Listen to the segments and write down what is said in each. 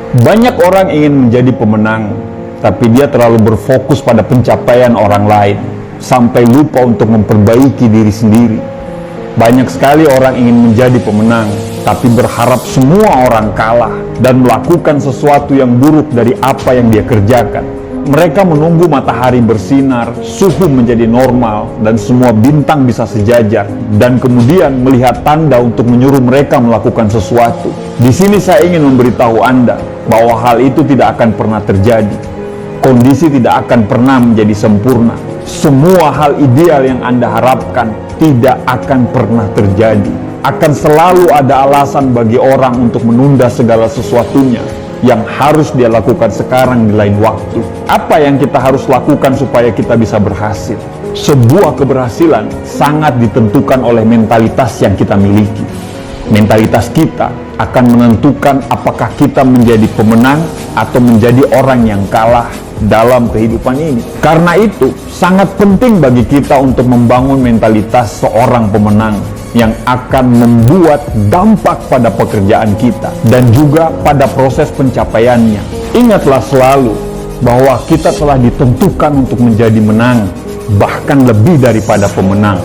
Banyak orang ingin menjadi pemenang, tapi dia terlalu berfokus pada pencapaian orang lain, sampai lupa untuk memperbaiki diri sendiri. Banyak sekali orang ingin menjadi pemenang, tapi berharap semua orang kalah dan melakukan sesuatu yang buruk dari apa yang dia kerjakan. Mereka menunggu matahari bersinar, suhu menjadi normal, dan semua bintang bisa sejajar, dan kemudian melihat tanda untuk menyuruh mereka melakukan sesuatu. Di sini saya ingin memberitahu Anda bahwa hal itu tidak akan pernah terjadi. Kondisi tidak akan pernah menjadi sempurna. Semua hal ideal yang Anda harapkan tidak akan pernah terjadi. Akan selalu ada alasan bagi orang untuk menunda segala sesuatunya yang harus dia lakukan sekarang di lain waktu. Apa yang kita harus lakukan supaya kita bisa berhasil? Sebuah keberhasilan sangat ditentukan oleh mentalitas yang kita miliki. Mentalitas kita akan menentukan apakah kita menjadi pemenang atau menjadi orang yang kalah dalam kehidupan ini. Karena itu, sangat penting bagi kita untuk membangun mentalitas seorang pemenang yang akan membuat dampak pada pekerjaan kita dan juga pada proses pencapaiannya. Ingatlah selalu bahwa kita telah ditentukan untuk menjadi menang, bahkan lebih daripada pemenang.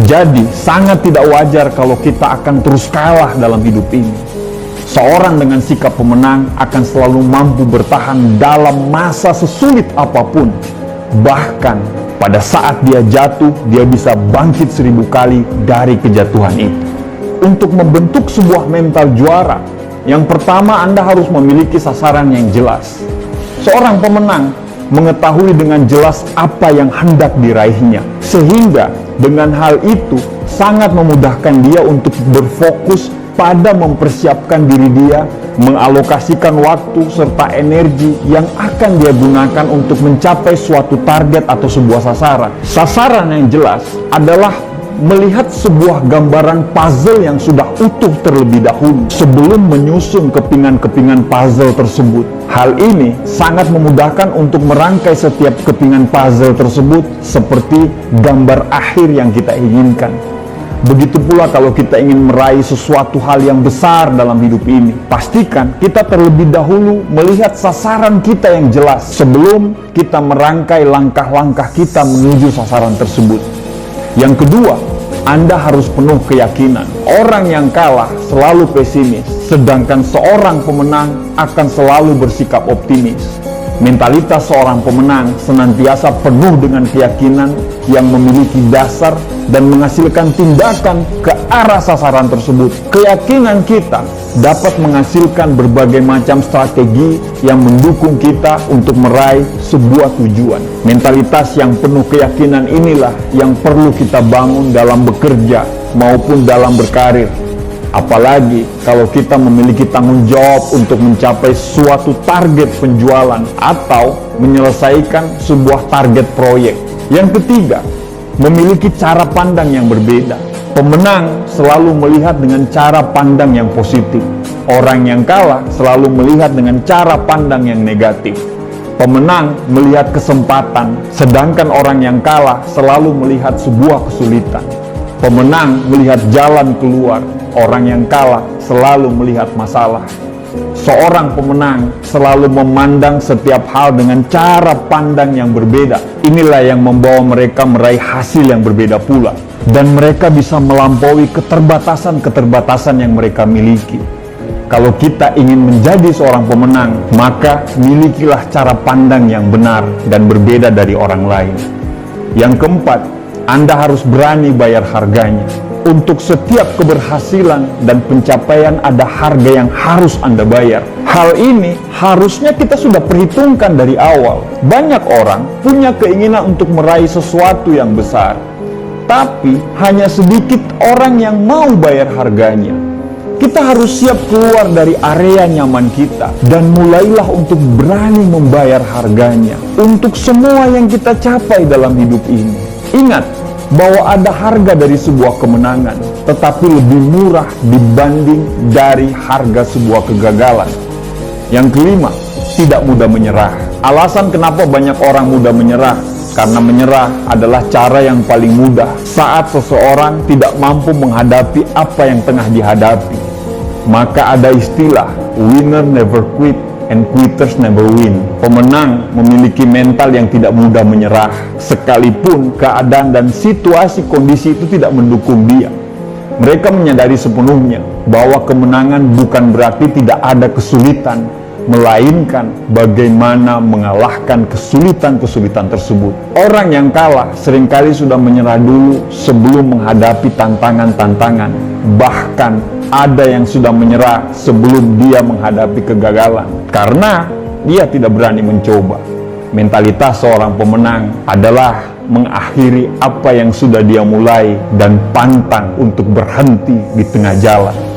Jadi, sangat tidak wajar kalau kita akan terus kalah dalam hidup ini. Seorang dengan sikap pemenang akan selalu mampu bertahan dalam masa sesulit apapun. Bahkan pada saat dia jatuh, dia bisa bangkit 1000 kali dari kejatuhan itu. Untuk membentuk sebuah mental juara, yang pertama Anda harus memiliki sasaran yang jelas. Seorang pemenang mengetahui dengan jelas apa yang hendak diraihnya, sehingga dengan hal itu sangat memudahkan dia untuk berfokus pada mempersiapkan diri dia, mengalokasikan waktu serta energi yang akan dia gunakan untuk mencapai suatu target atau sebuah sasaran. Sasaran yang jelas adalah melihat sebuah gambaran puzzle yang sudah utuh terlebih dahulu sebelum menyusun kepingan-kepingan puzzle tersebut. Hal ini sangat memudahkan untuk merangkai setiap kepingan puzzle tersebut seperti gambar akhir yang kita inginkan. Begitu pula kalau kita ingin meraih sesuatu hal yang besar dalam hidup ini, pastikan kita terlebih dahulu melihat sasaran kita yang jelas sebelum kita merangkai langkah-langkah kita menuju sasaran tersebut. Yang kedua, Anda harus penuh keyakinan. Orang yang kalah selalu pesimis, sedangkan seorang pemenang akan selalu bersikap optimis. Mentalitas seorang pemenang senantiasa penuh dengan keyakinan yang memiliki dasar dan menghasilkan tindakan ke arah sasaran tersebut. Keyakinan kita dapat menghasilkan berbagai macam strategi yang mendukung kita untuk meraih sebuah tujuan. Mentalitas yang penuh keyakinan inilah yang perlu kita bangun dalam bekerja maupun dalam berkarir. Apalagi kalau kita memiliki tanggung jawab untuk mencapai suatu target penjualan atau menyelesaikan sebuah target proyek. Yang ketiga, memiliki cara pandang yang berbeda. Pemenang selalu melihat dengan cara pandang yang positif. Orang yang kalah selalu melihat dengan cara pandang yang negatif. Pemenang melihat kesempatan, sedangkan orang yang kalah selalu melihat sebuah kesulitan. Pemenang melihat jalan keluar, orang yang kalah selalu melihat masalah. Seorang pemenang selalu memandang setiap hal dengan cara pandang yang berbeda. Inilah yang membawa mereka meraih hasil yang berbeda pula. Dan mereka bisa melampaui keterbatasan-keterbatasan yang mereka miliki. Kalau kita ingin menjadi seorang pemenang, maka milikilah cara pandang yang benar dan berbeda dari orang lain. Yang keempat, Anda harus berani bayar harganya. Untuk setiap keberhasilan dan pencapaian ada harga yang harus Anda bayar. Hal ini harusnya kita sudah perhitungkan dari awal. Banyak orang punya keinginan untuk meraih sesuatu yang besar, tapi hanya sedikit orang yang mau bayar harganya. Kita harus siap keluar dari area nyaman kita dan mulailah untuk berani membayar harganya untuk semua yang kita capai dalam hidup ini. Ingat bahwa ada harga dari sebuah kemenangan, tetapi lebih murah dibanding dari harga sebuah kegagalan. Yang kelima, tidak mudah menyerah. Alasan kenapa banyak orang mudah menyerah, karena menyerah adalah cara yang paling mudah saat seseorang tidak mampu menghadapi apa yang tengah dihadapi. Maka ada istilah, winner never quit, and quitters never win. Pemenang memiliki mental yang tidak mudah menyerah, sekalipun keadaan dan situasi kondisi itu tidak mendukung dia. Mereka menyadari sepenuhnya bahwa kemenangan bukan berarti tidak ada kesulitan, melainkan bagaimana mengalahkan kesulitan-kesulitan tersebut. Orang yang kalah seringkali sudah menyerah dulu sebelum menghadapi tantangan-tantangan. Bahkan ada yang sudah menyerah sebelum dia menghadapi kegagalan, karena dia tidak berani mencoba. Mentalitas seorang pemenang adalah mengakhiri apa yang sudah dia mulai dan pantang untuk berhenti di tengah jalan.